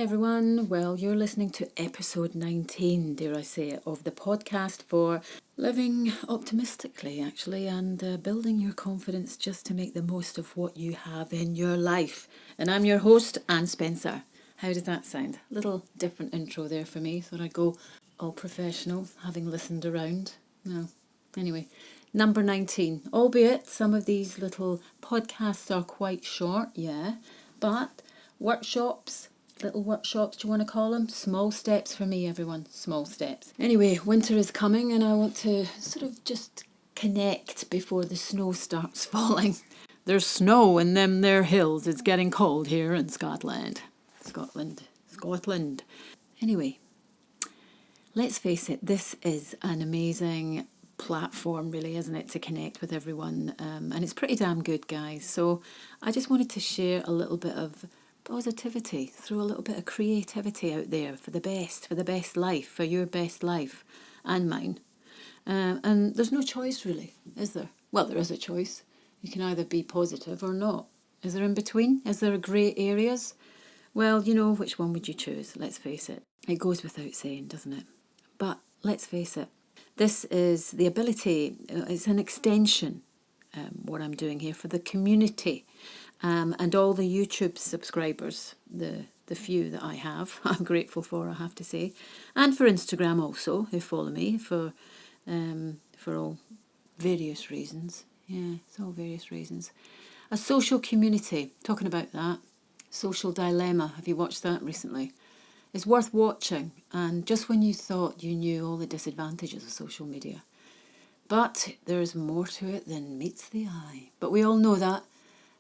everyone. Well, you're listening to episode 19, dare I say it, of the podcast for living optimistically, actually, and building your confidence just to make the most of what you have in your life. And I'm your host, Anne Spencer. How does that sound? Little different intro there for me. Thought I'd go all professional, having listened around. No, anyway. Number 19, albeit some of these little podcasts are quite short, yeah, but workshops, little workshops, do you want to call them? Small steps for me, everyone, small steps. Anyway, winter is coming and I want to sort of just connect before the snow starts falling. There's snow in them there hills. It's getting cold here in Scotland. Scotland. Anyway, let's face it, this is an amazing platform, really, isn't it, to connect with everyone, and it's pretty damn good, guys. So I just wanted to share a little bit of positivity, throw a little bit of creativity out there for the best life, for your best life and mine. And there's no choice, really, is there? Well, there is a choice. You can either be positive or not. Is there in between? Is there grey areas? Well, you know, which one would you choose? Let's face it. It goes without saying, doesn't it? But let's face it. This is the ability, it's an extension, what I'm doing here for the community and all the YouTube subscribers, the few that I have, I'm grateful for, I have to say, and for Instagram also, who follow me for all various reasons. Yeah, it's all various reasons. A social community, talking about that, Social Dilemma, have you watched that recently? It's worth watching, and just when you thought you knew all the disadvantages of social media. But there's more to it than meets the eye. But we all know that,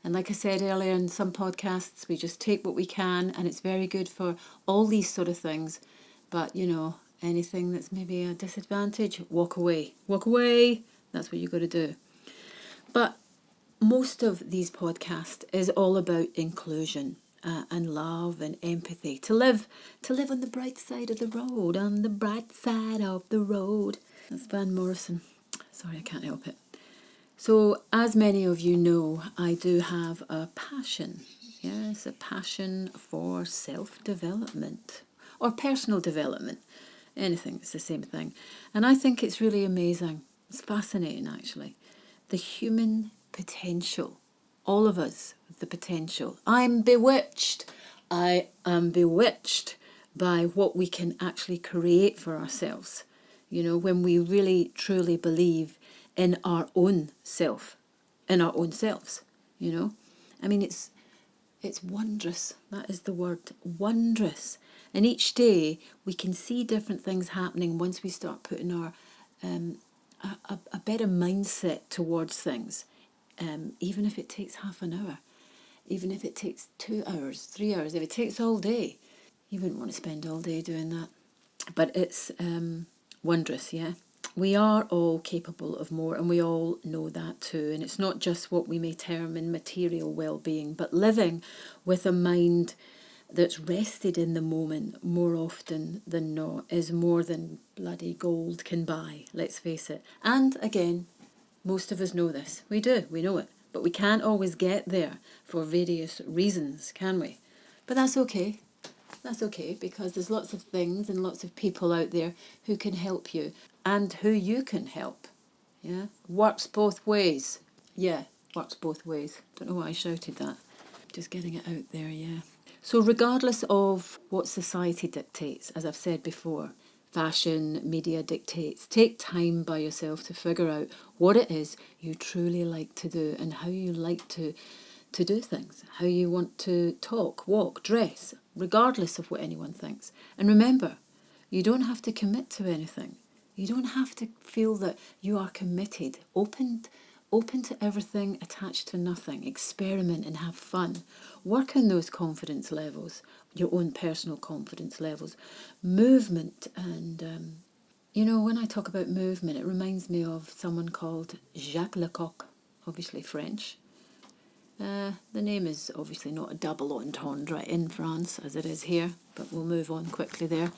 and like I said earlier in some podcasts, we just take what we can, and it's very good for all these sort of things. But, you know, anything that's maybe a disadvantage, walk away. Walk away! That's what you've got to do. But most of these podcasts is all about inclusion. And love and empathy, to live on the bright side of the road, on the bright side of the road. That's Van Morrison. Sorry, I can't help it. So, as many of you know, I do have a passion. Yes, a passion for self-development or personal development. Anything, it's the same thing. And I think it's really amazing. It's fascinating, actually. The human potential. All of us with the potential. I'm bewitched. I am bewitched by what we can actually create for ourselves. You know, when we really truly believe in our own self, in our own selves, you know. I mean, it's wondrous. That is the word, wondrous. And each day we can see different things happening once we start putting our a better mindset towards things. Even if it takes half an hour, even if it takes 2 hours, 3 hours, if it takes all day, you wouldn't want to spend all day doing that. But it's wondrous, yeah? We are all capable of more, and we all know that too. And it's not just what we may term in material well-being, but living with a mind that's rested in the moment more often than not is more than bloody gold can buy, let's face it. And again, most of us know this. We do. We know it. But we can't always get there for various reasons, can we? But that's okay. That's okay, because there's lots of things and lots of people out there who can help you and who you can help. Yeah? Works both ways. Yeah, works both ways. Don't know why I shouted that. Just getting it out there, yeah. So regardless of what society dictates, as I've said before, fashion, media dictates, take time by yourself to figure out what it is you truly like to do and how you like to do things, how you want to talk, walk, dress, regardless of what anyone thinks. And remember, you don't have to commit to anything. You don't have to feel that you are committed. Open to everything, attached to nothing. Experiment and have fun. Work on those confidence levels, your own personal confidence levels. Movement and, you know, when I talk about movement, it reminds me of someone called Jacques Lecoq, obviously French. The name is obviously not a double entendre in France as it is here, but we'll move on quickly there.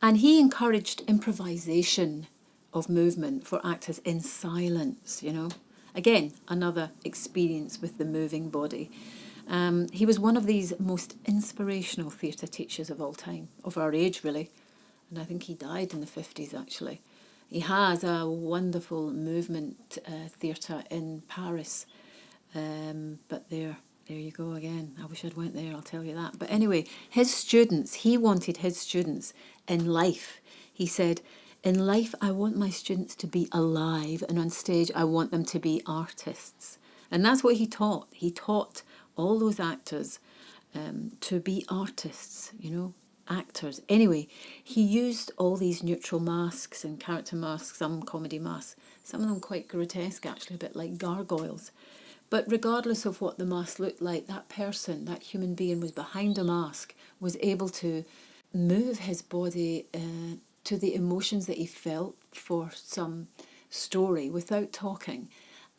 And he encouraged improvisation of movement for actors in silence, you know. Again, another experience with the moving body. He was one of these most inspirational theatre teachers of all time, of our age really, and I think he died in the 50s actually. He has a wonderful movement theatre in Paris, but there you go again. I wish I'd went there, I'll tell you that. But anyway, he wanted his students in life. He said, in life, I want my students to be alive, and on stage, I want them to be artists. And that's what he taught. He taught all those actors to be artists, actors. Anyway, he used all these neutral masks and character masks, some comedy masks, some of them quite grotesque actually, a bit like gargoyles. But regardless of what the mask looked like, that person, that human being was behind a mask, was able to move his body to the emotions that he felt for some story without talking.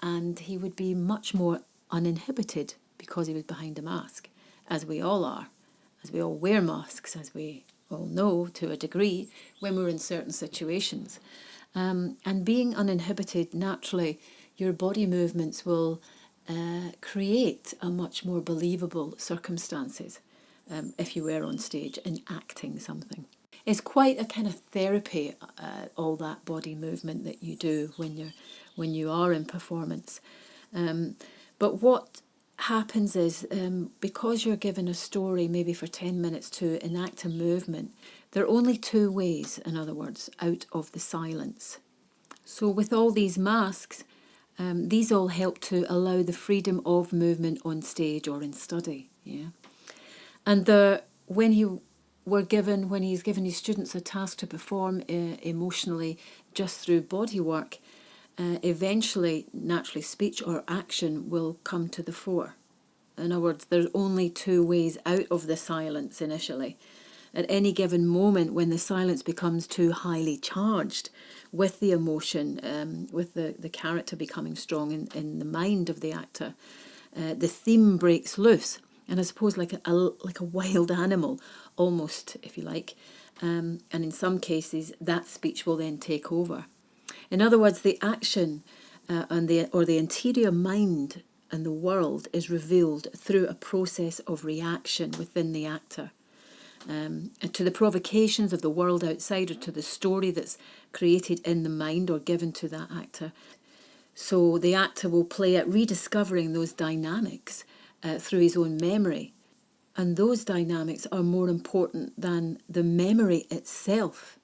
And he would be much more uninhibited because he was behind a mask, as we all are, as we all wear masks, as we all know to a degree, when we're in certain situations. And being uninhibited, naturally, your body movements will create a much more believable circumstances if you were on stage and acting something. It's quite a kind of therapy, all that body movement that you do when you are in performance. But what happens is because you're given a story maybe for 10 minutes to enact a movement, there are only two ways, in other words, out of the silence. So with all these masks, these all help to allow the freedom of movement on stage or in study. Yeah, and when he's given his students a task to perform emotionally just through body work, eventually, naturally, speech or action will come to the fore. In other words, there's only two ways out of the silence initially. At any given moment, when the silence becomes too highly charged with the emotion, with the character becoming strong in the mind of the actor, the theme breaks loose. And I suppose like a wild animal, almost, if you like. And in some cases, that speech will then take over. In other words, the action the interior mind and the world is revealed through a process of reaction within the actor. To the provocations of the world outside or to the story that's created in the mind or given to that actor. So the actor will play at rediscovering those dynamics through his own memory. And those dynamics are more important than the memory itself.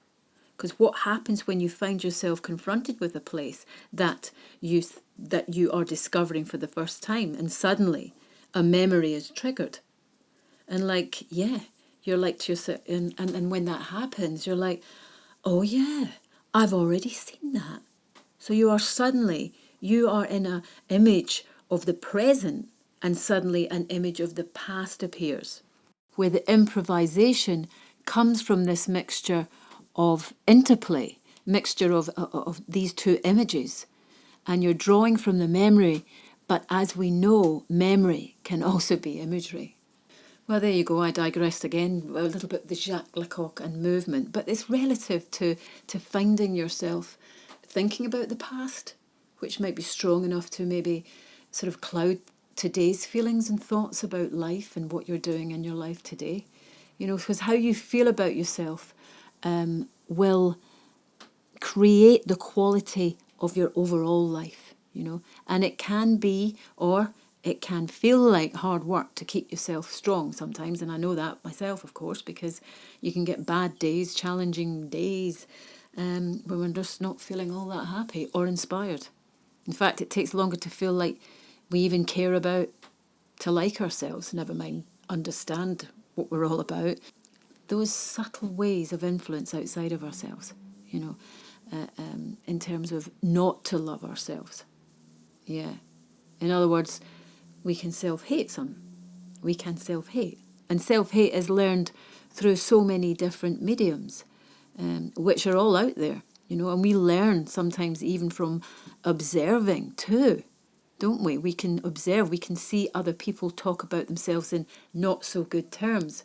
Because what happens when you find yourself confronted with a place that you are discovering for the first time, and suddenly a memory is triggered? And you're like to yourself, and when that happens, you're like, oh yeah, I've already seen that. So you are in an image of the present, and suddenly an image of the past appears, where the improvisation comes from this mixture of interplay, mixture of these two images. And you're drawing from the memory, but as we know, memory can also be imagery. Well, there you go. I digressed again, a little bit the Jacques Lecoq and movement, but it's relative to finding yourself thinking about the past, which might be strong enough to maybe sort of cloud today's feelings and thoughts about life and what you're doing in your life today. Because how you feel about yourself will create the quality of your overall life, and it can be, or it can feel like hard work to keep yourself strong sometimes, and I know that myself, of course, because you can get bad days, challenging days, when we're just not feeling all that happy or inspired. In fact, it takes longer to feel like we even care about, to like ourselves, never mind understand what we're all about. Those subtle ways of influence outside of ourselves, in terms of not to love ourselves. Yeah. In other words, we can self-hate We can self-hate. And self-hate is learned through so many different mediums, which are all out there, and we learn sometimes even from observing too, don't we? We can observe, we can see other people talk about themselves in not so good terms.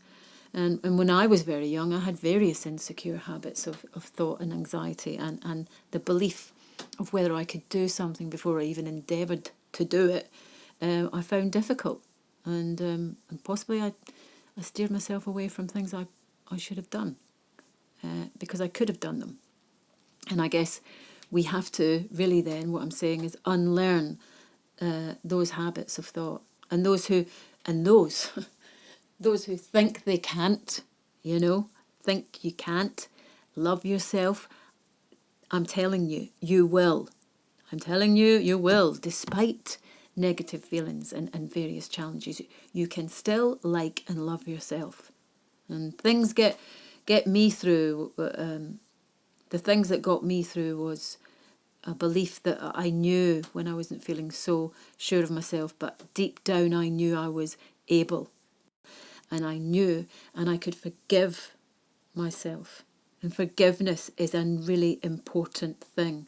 And when I was very young, I had various insecure habits of thought and anxiety, and the belief of whether I could do something before I even endeavoured to do it, I found difficult. and possibly I steered myself away from things I should have done, because I could have done them. And I guess we have to really then, what I'm saying is unlearn those habits of thought. And those those who think they can't, think you can't love yourself, I'm telling you, you will. I'm telling you, you will, despite negative feelings and various challenges. You can still like and love yourself. And things get me through. The things that got me through was a belief that I knew when I wasn't feeling so sure of myself, but deep down I knew I was able. And I knew, and I could forgive myself. And forgiveness is a really important thing,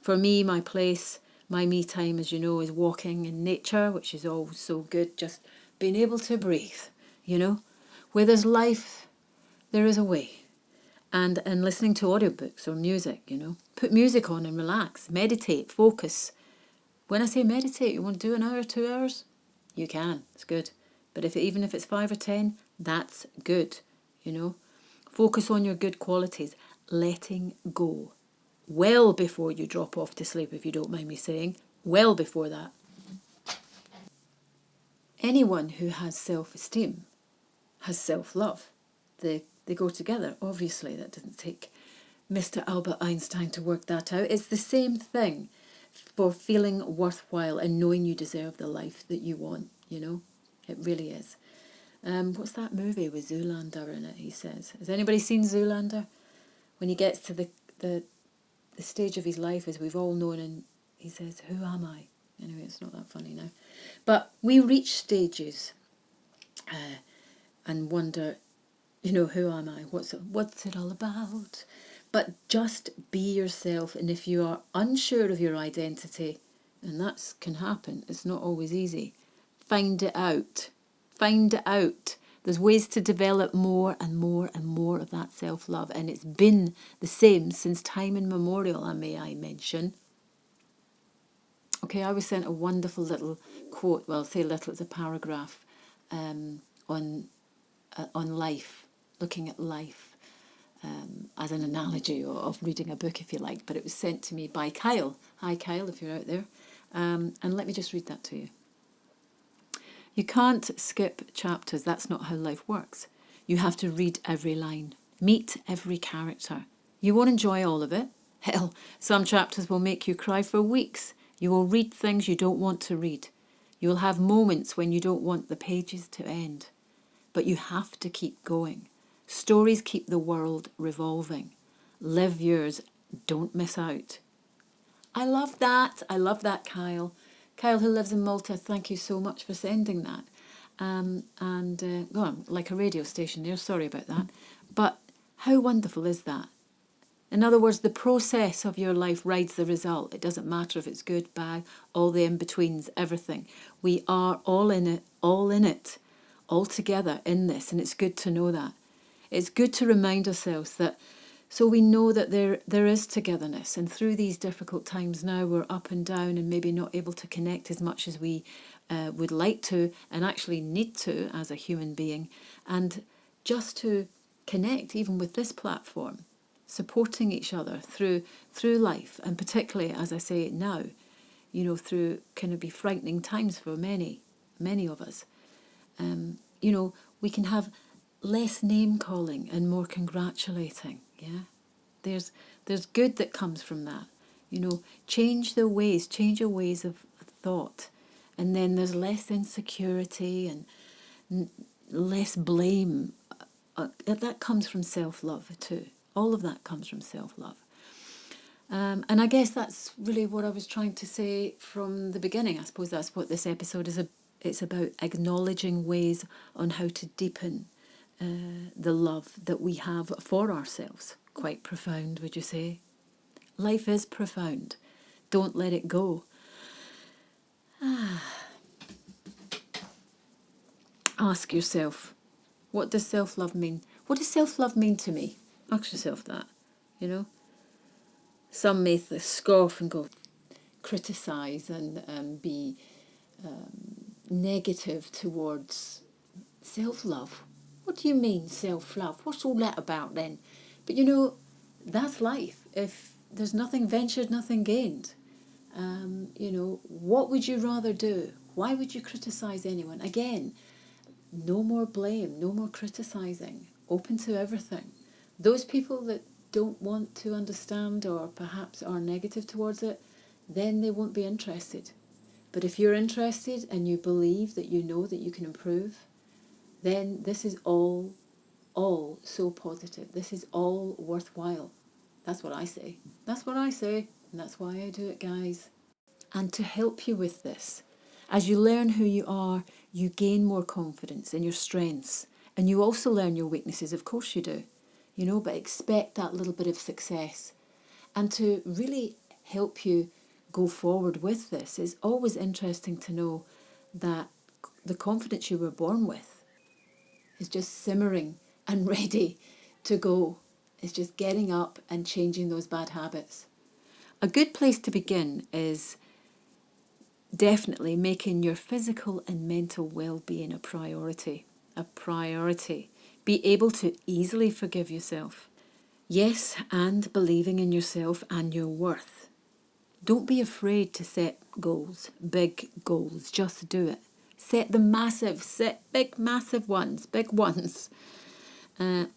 For me, my place, my me time, as you know, is walking in nature, which is all so good, just being able to breathe, Where there's life, there is a way. And listening to audiobooks or music, Put music on and relax, meditate, focus. When I say meditate, you want to do an hour, 2 hours? You can, it's good. But even if it's 5 or 10, that's good, Focus on your good qualities, letting go. Well before you drop off to sleep, if you don't mind me saying. Well before that. Anyone who has self-esteem has self-love. They go together, obviously. That didn't take Mr. Albert Einstein to work that out. It's the same thing for feeling worthwhile and knowing you deserve the life that you want, It really is. What's that movie with Zoolander in it, he says? Has anybody seen Zoolander? When he gets to the stage of his life, as we've all known, and he says, who am I? Anyway, it's not that funny now. But we reach stages and wonder, who am I? What's it all about? But just be yourself. And if you are unsure of your identity, and that can happen, it's not always easy, find it out. Find it out. There's ways to develop more and more and more of that self-love. And it's been the same since time immemorial, may I mention. Okay, I was sent a wonderful little quote. Well, say little, it's a paragraph on life, looking at life as an analogy of reading a book, if you like. But it was sent to me by Kyle. Hi, Kyle, if you're out there. And let me just read that to you. You can't skip chapters. That's not how life works. You have to read every line, meet every character. You won't enjoy all of it. Hell, some chapters will make you cry for weeks. You will read things you don't want to read. You will have moments when you don't want the pages to end. But you have to keep going. Stories keep the world revolving. Live yours. Don't miss out. I love that. I love that, Kyle. Kyle, who lives in Malta, thank you so much for sending that. Like a radio station there, sorry about that. But how wonderful is that? In other words, the process of your life rides the result. It doesn't matter if it's good, bad, all the in-betweens, everything. We are all in it, all together in this, and it's good to know that. It's good to remind ourselves that, so we know that there is togetherness, and through these difficult times now we're up and down and maybe not able to connect as much as we would like to and actually need to as a human being, and just to connect even with this platform, supporting each other through life, and particularly, as I say now, through can it be frightening times for many of us. We can have less name calling and more congratulating. Yeah, there's good that comes from that. Change your ways of thought, and then there's less insecurity and less blame. That comes from self-love too. All of that comes from self-love. And I guess that's really what I was trying to say from the beginning. I suppose that's what this episode is. It's about acknowledging ways on how to deepen the love that we have for ourselves. Quite profound, would you say? Life is profound. Don't let it go. Ask yourself, what does self-love mean? What does self-love mean to me? Ask yourself that, Some may scoff and go, criticise and be negative towards self-love. What do you mean self-love? What's all that about then? But you know, that's life. If there's nothing ventured, nothing gained. You know, what would you rather do? Why would you criticize anyone? Again, no more blame, no more criticizing, open to everything. Those people that don't want to understand or perhaps are negative towards it, then they won't be interested. But if you're interested and you believe that you know that you can improve, then this is all so positive. This is all worthwhile. That's what I say. That's what I say. And that's why I do it, guys. And to help you with this, as you learn who you are, you gain more confidence in your strengths. And you also learn your weaknesses, of course you do. You know, but expect that little bit of success. And to really help you go forward with this, it's always interesting to know that the confidence you were born with is just simmering and ready to go. It's just getting up and changing those bad habits. A good place to begin is definitely making your physical and mental well-being a priority. A priority. Be able to easily forgive yourself. Yes, and believing in yourself and your worth. Don't be afraid to set goals, big goals. Just do it. Set the massive, set big, massive ones, big ones. And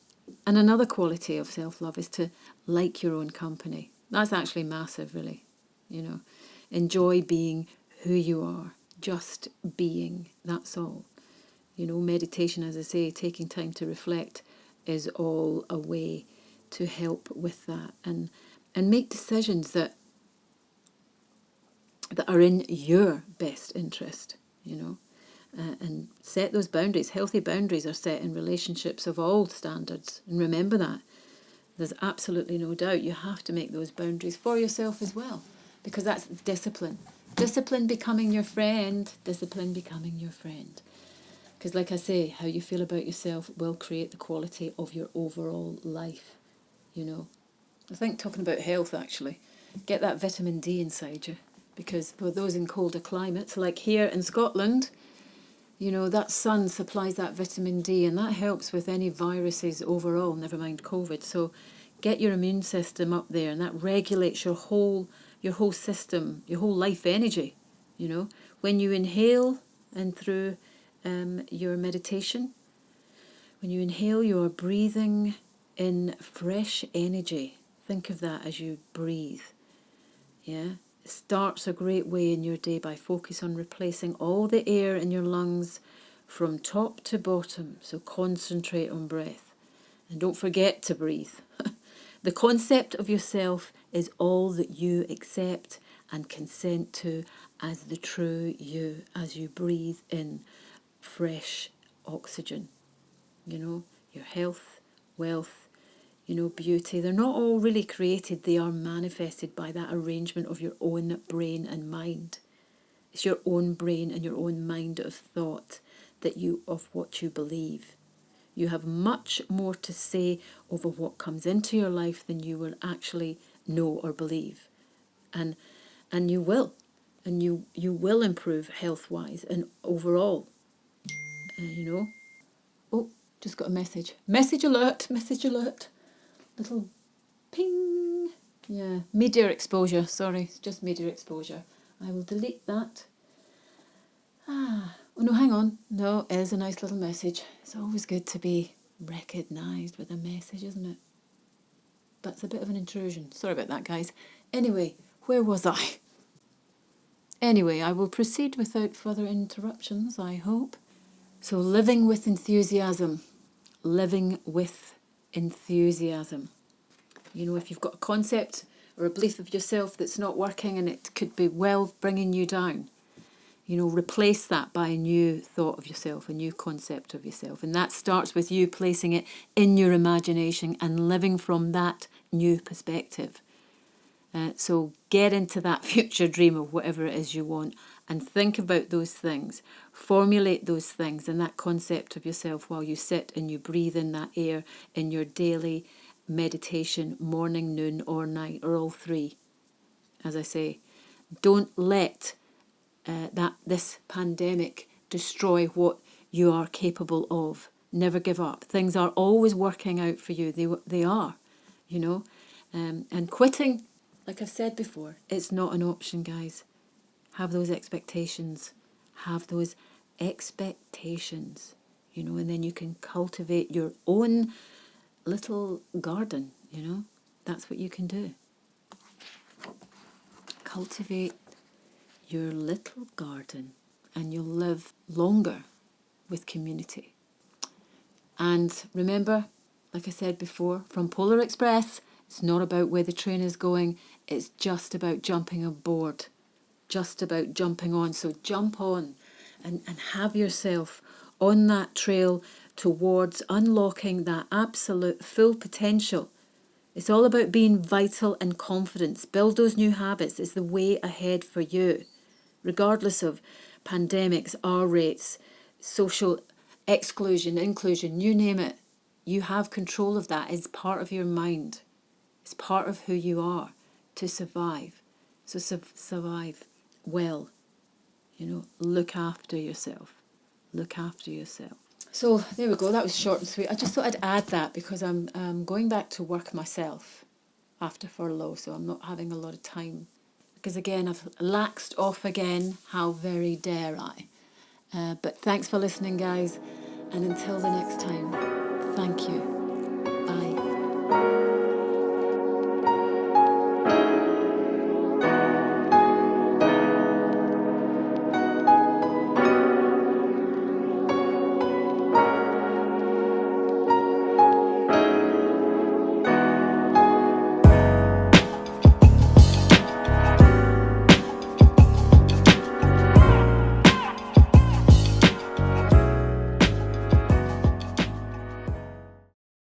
another quality of self-love is to like your own company. That's actually massive, really. You know, enjoy being who you are, just being, that's all. You know, meditation, as I say, taking time to reflect is all a way to help with that and make decisions that are in your best interest, you know, and set those boundaries. Healthy boundaries are set in relationships of all standards. And remember that. There's absolutely no doubt you have to make those boundaries for yourself as well, because that's discipline. Discipline becoming your friend. Discipline becoming your friend. Because like I say, how you feel about yourself will create the quality of your overall life, you know. I think talking about health, actually, get that vitamin D inside you. Because for those in colder climates, like here in Scotland, you know, that sun supplies that vitamin D and that helps with any viruses overall, never mind COVID. So get your immune system up there and that regulates your whole system, your whole life energy, you know. When you inhale and through your meditation, when you inhale, you are breathing in fresh energy. Think of that as you breathe. Yeah, it starts a great way in your day by focus on replacing all the air in your lungs from top to bottom. So concentrate on breath and don't forget to breathe. The concept of yourself is all that you accept and consent to as the true you as you breathe in fresh oxygen. You know, your health, wealth, you know, beauty, they're not all really created, they are manifested by that arrangement of your own brain and mind. It's your own brain and your own mind of thought of what you believe. You have much more to say over what comes into your life than you will actually know or believe. And you will. And you will improve health-wise and overall. You know. Oh, just got a message. Message alert, message alert. Little ping. Yeah, media exposure. Sorry, it's just media exposure. I will delete that. Oh no, hang on. No, it is a nice little message. It's always good to be recognised with a message, isn't it? That's a bit of an intrusion. Sorry about that, guys. Anyway, where was I? Anyway, I will proceed without further interruptions, I hope. So, living with enthusiasm. Living with enthusiasm. You know, if you've got a concept or a belief of yourself that's not working and it could be well bringing you down, you know, replace that by a new thought of yourself, a new concept of yourself. And that starts with you placing it in your imagination and living from that new perspective. So get into that future dream of whatever it is you want and think about those things. Formulate those things and that concept of yourself while you sit and you breathe in that air in your daily meditation, morning, noon or night, or all three. As I say, don't let this pandemic destroy what you are capable of. Never give up. Things are always working out for you. They are, you know. And quitting, like I've said before, it's not an option, guys. Have those expectations. Have those expectations, you know, and then you can cultivate your own little garden, you know. That's what you can do. Cultivate your little garden and you'll live longer with community. And remember, like I said before, from Polar Express, it's not about where the train is going, it's just about jumping aboard, just about jumping on. So jump on and have yourself on that trail towards unlocking that absolute full potential. It's all about being vital and confident. Build those new habits. It's the way ahead for you. Regardless of pandemics, R rates, social exclusion, inclusion, you name it, you have control of that. It's part of your mind. It's part of who you are to survive. So survive well. You know, look after yourself. Look after yourself. So there we go. That was short and sweet. I just thought I'd add that because I'm going back to work myself after furlough, so I'm not having a lot of time. Because again, I've laxed off again. How very dare I? But thanks for listening, guys. And until the next time, thank you. Bye.